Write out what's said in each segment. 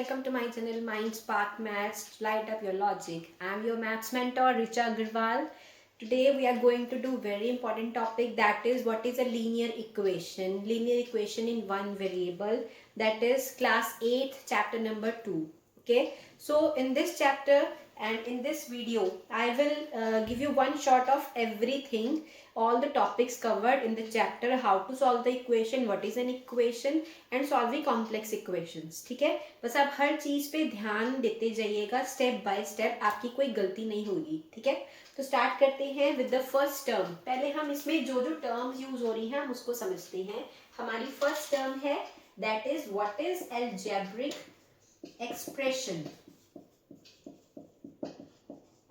welcome to my channel Mindspark Maths. Light up your logic. I am your maths mentor Richa Agarwal. Today we are going to do very important topic, that is what is a linear equation. Linear equation in one variable, that is class 8 chapter number 2. Okay, so in this chapter and in this video I will give you one shot of everything, all the topics covered in the chapter, how to solve the equation, what is an equation and solving complex equations. ठीक है, बस आप हर चीज पे ध्यान देते जाइएगा, step by step, आपकी कोई गलती नहीं होगी. ठीक है, तो स्टार्ट करते हैं विद द फर्स्ट टर्म. पहले हम इसमें जो जो टर्म्स यूज हो रही हैं हम उसको समझते हैं. हमारी फर्स्ट टर्म है that is what is algebraic expression.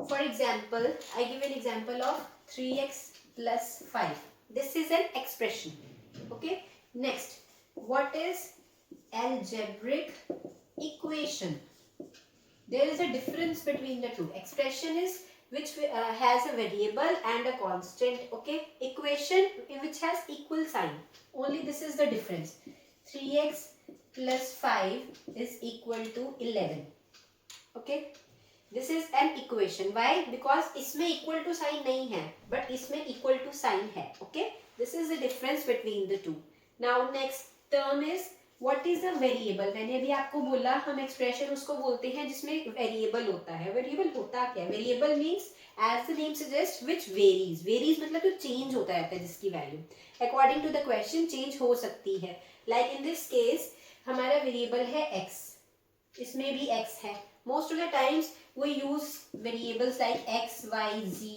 For example, I give an example of 3x plus 5. This is an expression. Okay. Next, what is algebraic equation? There is a difference between the two. Expression is which has a variable and a constant. Okay. Equation which has equal sign. Only this is the difference. 3x plus 5 is equal to 11. Okay. This is an equation. Why? Because इसमें equal to sign नहीं है but इसमें equal to sign है. Okay, this is the difference between the two. Now next term is what is a variable. मैंने अभी आपको बोला हम एक्सप्रेशन उसको बोलते हैं जिसमें वेरिएबल होता है. वेरिएबल होता क्या है? Variable means as the name suggest which varies. Varies मतलब जो चेंज होता रहता है, जिसकी value according to the question change हो सकती है. लाइक इन दिस केस हमारा वेरिएबल है x, इसमें भी x है. Most of the times we use variables like x, y, z,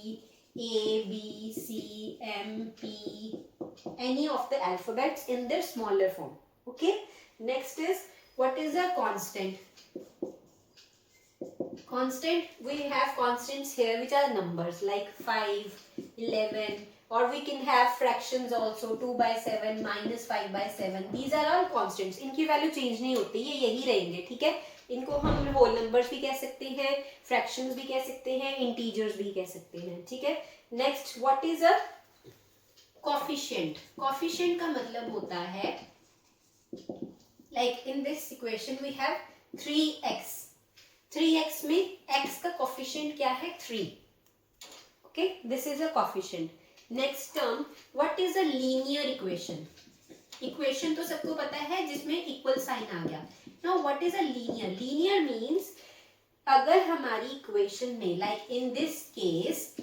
a, b, c, m, p, any of the alphabets in their smaller form. Okay. Next is what is a constant. Constant, we have constants here which are numbers like 5, 11, or we can have fractions also, 2 by 7, minus 5 by 7. These are all constants. इनकी value change नहीं होती, ये यही रहेंगे. ठीक है, इनको हम होल नंबर्स भी कह सकते हैं, फ्रैक्शंस भी कह सकते हैं, इंटीजर्स भी कह सकते हैं. ठीक है. Next, what is a coefficient. Coefficient का मतलब होता है like in this equation we have 3x. 3x में x का कोफिशिएंट क्या है? 3. Okay, this is a coefficient. Next term, what is a linear equation. Equation तो सबको पता है जिसमें इक्वल साइन आ गया. Now what is a linear? Linear means अगर हमारी इक्वेशन में लाइक इन दिस केस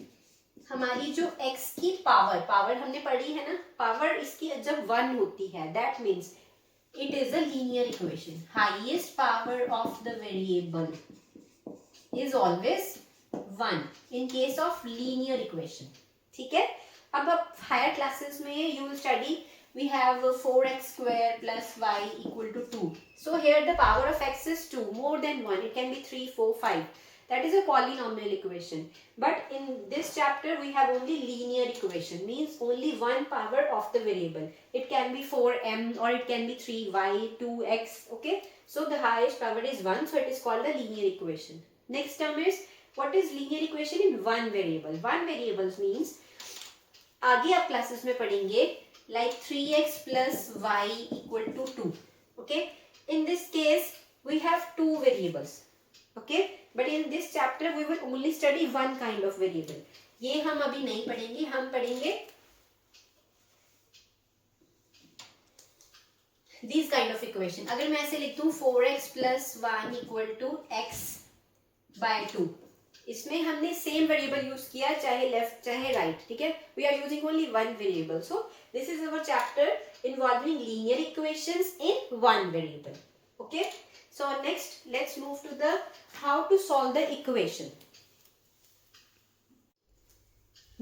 हमारी जो x की पावर हमने पढ़ी है ना, पावर इसकी जब 1 होती है that means it is a linear equation. Highest power of the variable is always 1 in case of linear equation. ठीक है. अब हायर क्लासेस में you will study we have 4x square plus y equal to 2. So here the power of x is 2, more than 1. It can be 3, 4, 5. That is a polynomial equation. But in this chapter we have only linear equation, means only one power of the variable. It can be 4m or it can be 3y, 2x. Okay. So the highest power is 1. So it is called a linear equation. Next term is what is linear equation in one variable. One variable means आगे आप classes में पढ़ेंगे like 3x plus y equal to 2. Okay. In this case we have two variables. Okay. But in this chapter we will only study one kind of variable. ये हम अभी नहीं पढ़ेंगे, हम पढ़ेंगे these kind of equation. अगर मैं ऐसे लिख दूं 4x plus 1 equal to x by 2, इसमें हमने सेम वेरिएबल यूज किया, चाहे लेफ्ट चाहे राइट. ठीक है. We are using only one variable. So this is our chapter involving linear equations in one variable. Okay. So next let's move to the how to solve the equation.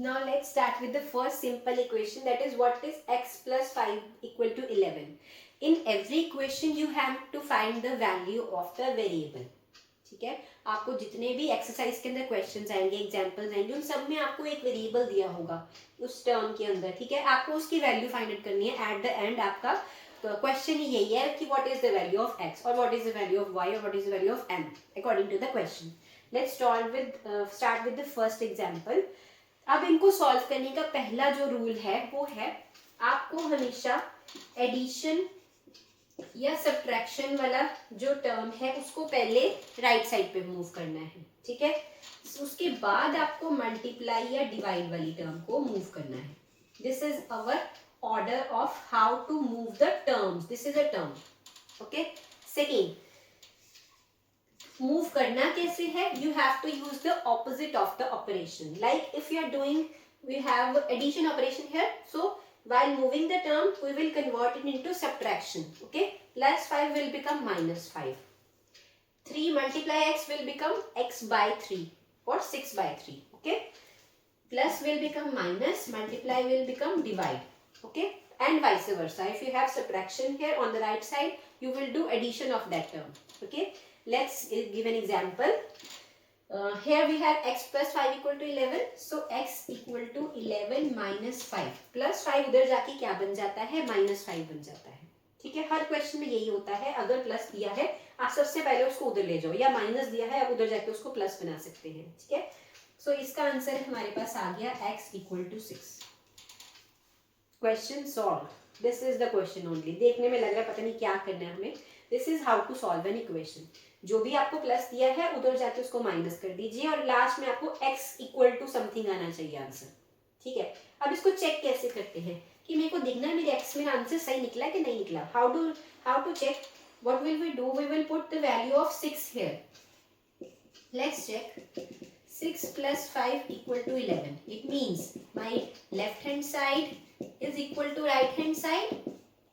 Now let's start with the first simple equation, that is what is x plus 5 equal to 11. In every equation you have to find the value of the variable. ठीक है. आपको जितने भी exercise के अंदर questions आएंगे, examples आएंगे, उन सब में आपको एक वेरिएबल दिया होगा उस टर्म के अंदर. ठीक है. आपको उसकी वैल्यू फाइंड आउट करनी है. एट द एंड आपका क्वेश्चन ही यही है कि what is the value of x और what is the value of y और what is the value of m according to the question. Let's start with the first example. अब इनको solve करने का पहला जो रूल है वो है आपको हमेशा एडिशन या सब्ट्रैक्शन वाला जो टर्म है उसको पहले राइट साइड पे मूव करना है, ठीक है। उसके बाद आपको मल्टीप्लाई या डिवाइड वाली टर्म को मूव करना है। This is our order of how to move the terms. This is a term, okay. Second, move करना कैसे है? You have to use the opposite of the operation. Like if you are doing, we have addition operation here, so while moving the term we will convert it into subtraction, okay? Plus 5 will become minus 5. 3 multiply x will become x by 3 or 6 by 3, okay? Plus will become minus, multiply will become divide, okay? And vice versa. If you have subtraction here on the right side, you will do addition of that term, okay? Let's give an example. Here we have x plus 5 equal to 11. So x equal to 11 minus 5. Plus 5 उधर जाके क्या बन जाता है? minus 5 बन जाता है, ठीक है। हर क्वेश्चन में यही होता है। अगर प्लस दिया है आप सबसे पहले उसको उधर ले जाओ, या माइनस दिया है आप उधर जाके उसको प्लस बना सकते हैं, ठीक है। सो इसका आंसर हमारे पास आ गया x equal to 6। Question solve. This is the question only. देखने में लग रहा है पता नहीं क्या करना है हमें। This is how to solve an equation. जो भी आपको प्लस दिया है उधर जाके उसको माइनस कर दीजिए और लास्ट में आपको x इक्वल टू समथिंग आना चाहिए आंसर, ठीक है। अब इसको चेक कैसे करते हैं कि मेरे को देखना है मेरे x में आंसर सही निकला कि नहीं निकला। How to check? What will we do? We will put the value of 6 here. Let's check. 6 plus 5 equal to 11. It means my left hand side is equal to right hand side.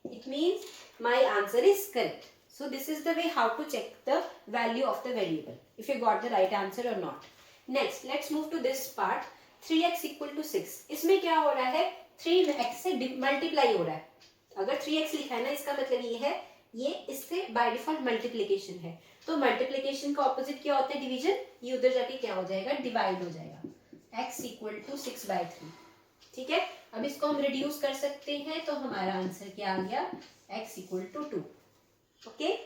It means my answer is correct. So this is the way how to check the value of the variable, if you got the right answer or not. Next, let's move to this part. 3x equal to 6. इसमें क्या हो रहा है? 3x से multiply हो रहा है। अगर 3x लिखा है ना, इसका मतलब ये है ये इससे बाय डिफॉल्ट मल्टीप्लिकेशन है। तो मल्टीप्लिकेशन का ऑपोजिट क्या होता है? डिवीजन। ये उधर जाके क्या हो जाएगा? डिवाइड हो जाएगा। x इक्वल टू 6/3, ठीक है। अब इसको हम रिड्यूस कर सकते हैं, तो हमारा आंसर क्या आ गया? x equal to 2, okay.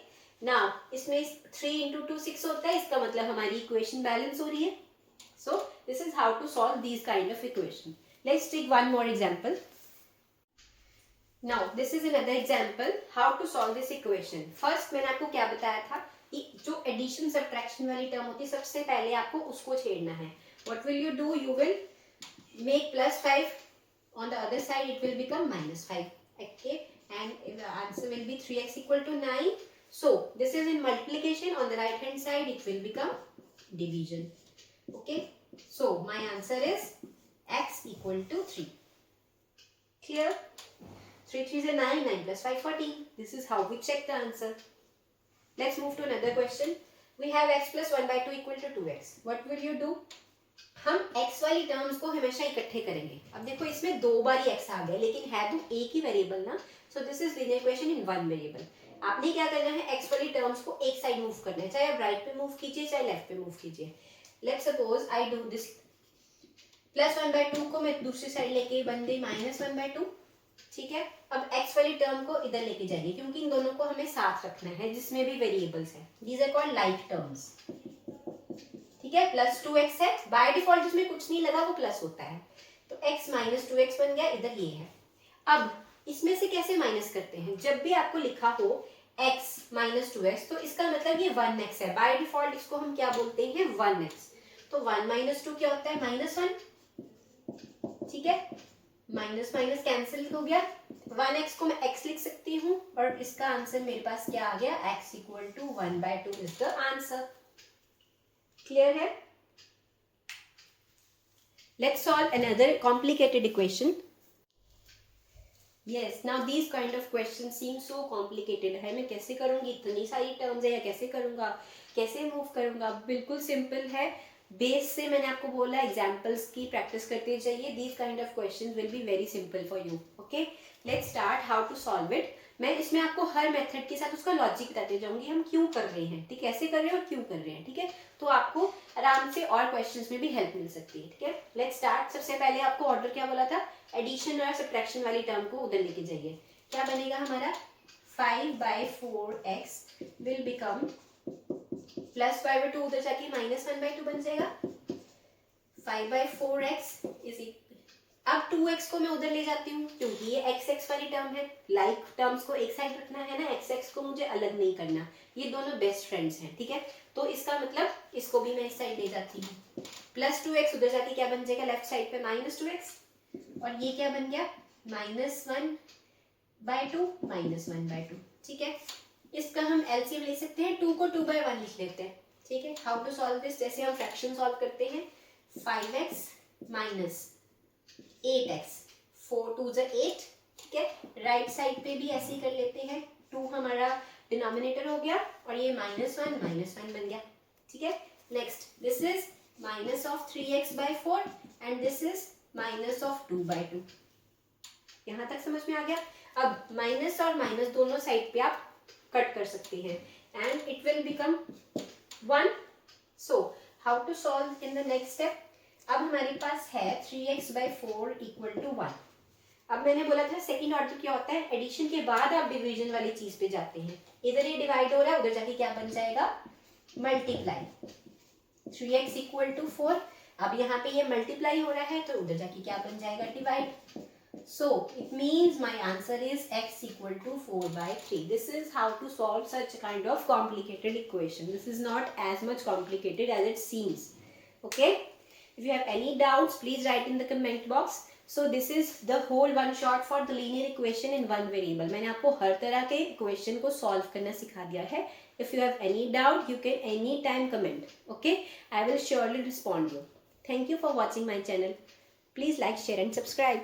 Now इसमें 3 इंटू 2 6 होता है, इसका मतलब हमारी इक्वेशन बैलेंस हो रही है। So this is how to solve these kind of equation. Let's take one more example. Now this is another example how to solve this equation. First मैंने आपको क्या बताया था कि जो एडिशन सब्ट्रैक्शन वाली टर्म होती है सबसे पहले आपको उसको छेड़ना है. What will you do? You will make plus 5 on the other side, it will become minus 5, okay, and the answer will be 3x equal to 9. So this is in multiplication. On the right hand side it will become division, okay. So my answer is x equal to 3. Clear? 3 3 is 9, 9 plus 5 14. This is how we check the answer. Let's move to another question. We have x plus 1/2 equal to 2x. What will you do? हम x वाली terms को हमेशा इकट्ठे करेंगे. अब देखो इसमें दो बार ही x आ गया, लेकिन है तो एक ही वेरिएबल ना. सो this is linear equation in one variable. आपने क्या करना है? x वाली टर्म्स को एक साइड मूव करना है, चाहे आप राइट पे मूव कीजिए चाहे लेफ्ट पे मूव कीजिए. Let's suppose I do this. Plus 1/2 को मैं दूसरी साइड लेके बन गई माइनस 1/2, ठीक है. अब x वाली टर्म को इधर लेके जाइए, क्योंकि इन दोनों को हमें साथ रखना है जिसमें भी वेरिएबल्स हैं. These are called like terms, ठीक है. प्लस 2x है, बाय डिफॉल्ट जिसमें कुछ नहीं लगा वो प्लस होता है, तो x माइनस 2x बन गया. इधर ये है. अब इसमें से कैसे माइनस करते हैं? जब भी आपको लिखा हो x माइनस 2x, तो इसका मतलब ये 1x है. बाय डिफॉल्ट इसको हम क्या बोलते हैं? 1x. तो 1 माइनस 2 क्या होता है? -1, ठीक है. माइनस माइनस कैंसिल हो गया. 1x को मैं x लिख सकती हूँ और इसका आंसर मेरे पास क्या आ गया? x equal to 1/2 is the answer. Clear है? Let's solve another complicated equation. Yes, now these kind of question seem so complicated है. मैं कैसे करूंगी? इतनी सारी टर्म्स है, या कैसे करूंगा, कैसे मूव करूंगा? बिल्कुल सिंपल है. बेस से मैंने आपको बोला एग्जाम्पल्स की प्रैक्टिस करते जाइए. These kind of questions will be very simple for you. Okay, let's start how to solve it. मैं इसमें आपको हर मेथड के साथ उसका लॉजिक बताते जाऊंगी, हम क्यों कर रहे हैं, ठीक है, कैसे कर रहे हैं और क्यों कर रहे हैं, ठीक है. तो आपको आराम से और क्वेश्चंस में भी हेल्प मिल सकती है, ठीक है. Let's start. सबसे पहले आपको ऑर्डर क्या बोला था? एडिशन और सब्ट्रैक्शन वाली टर्म को उधर लेके जाइए. क्या बनेगा हमारा? 5/4x विल बिकम प्लस 5/2 उधर जाके -1/2 बन जाएगा. 5/4x इज अब 2x को मैं उधर ले जाती हूँ क्योंकि ये x वाली टर्म है, लाइक टर्म्स को एक साइड रखना है ना, x को मुझे अलग नहीं करना, ये दोनों बेस्ट फ्रेंड्स हैं, ठीक है। तो इसका मतलब इसको भी मैं इस साइड ले जाती हूँ, प्लस 2x उधर जाके क्या बन जाएगा लेफ्ट साइड पे माइनस 2x, और ये क्या बन गया -1/2 -1/2, ठीक है। इसका हम एलसीएम ले सकते हैं, 2 को 2/1 लिख लेते हैं, ठीक है। हाउ टू सॉल्व दिस, जैसे हम फ्रैक्शन सॉल्व करते हैं, 5x माइनस 8x, 4 2 = 8, ठीक है। राइट साइड पे भी ऐसे ही कर लेते हैं, 2 हमारा डिनोमिनेटर हो गया और ये -1 बन गया, ठीक है। Next this is minus of 3x/4 and this is minus of 2/2, यहाँ तक समझ में आ गया। अब माइनस और माइनस दोनों साइड पे आप कट कर सकते हैं and it will become 1। So how to solve in the next step, अब हमारे पास है 3x/4 = 1। अब मैंने बोला था सेकंड ऑर्डर क्या होता है, एडिशन के बाद आप डिवीजन वाली चीज पे जाते हैं, इधर ये डिवाइड हो रहा है, उधर जाके क्या बन जाएगा मल्टीप्लाई, 3x = 4, अब यहाँ पे ये मल्टीप्लाई हो रहा है तो उधर जाके क्या बन जाएगा divide. So it means my answer is x = 4/3. This is how to solve such kind of complicated equation. This is not as much complicated as it seems. Okay? If you have any doubts, please write in the comment box. So this is the whole one shot for the linear equation in one variable. मैंने आपको हर तरह के equation को solve करना सिखा दिया है. If you have any doubt, you can anytime comment. Okay? I will surely respond you. Thank you for watching my channel. Please like, share and subscribe.